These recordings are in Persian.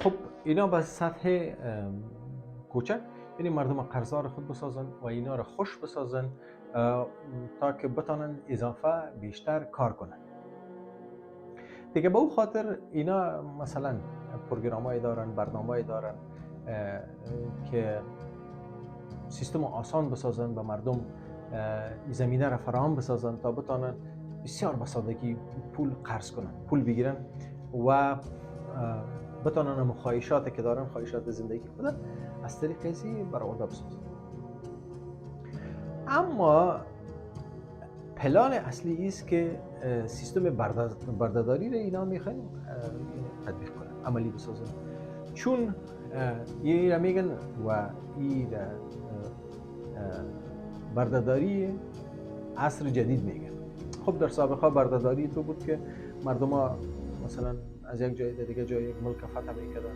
خب اینا به سطح کوچک، یعنی مردم قرضدار خود بسازن و اینا را خوش بسازن تا که بتانن اضافه بیشتر کار کنن. دیگه به او خاطر اینا مثلا پروگرام‌های دارن، برنامه‌ای دارن که سیستم آسان بسازن، به مردم این زمینه را فراهم بسازن تا بتانن بسیار به سادگی پول قرض کنن، پول بگیرن و بتانن مخایشاتی که دارن، خواهشات زندگی خود از طریق ازی برآورده بسازن. اما پلان اصلی است که سیستم بردهداری را اینا میخواین تطبیق کنن، عملی بسازن، چون این را میگن و این بردهداری عصر جدید میگن. خب در سابقه بردهداری تو بود که مردم ها مثلا از یک جای دیگه جای یک ملک فتح میکردن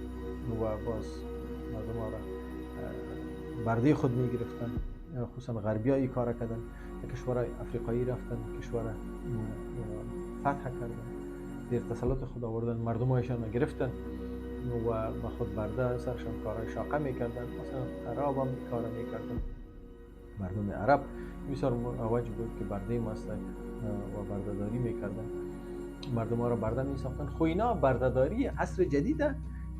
و باز مردم ها را برده خود میگرفتن، خصوصا غربی ها این کار کردن، کشورهای افریقایی رفتن، کشور فتح کردن، زیر تسلط خود آوردن، مردم هایشان گرفتن و با خود برده سرشان کارهای شاقه میکردن. مثلا عرب هم کار میکردن، مردم عرب بسیار مروج بود که برده ماستک و بردهداری میکردن، مردم ها را برده میساختن. خو اینا بردهداری عصر جدید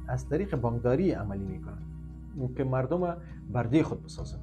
از طریق بانکداری عملی میکنن که مردم برده خود بسازن.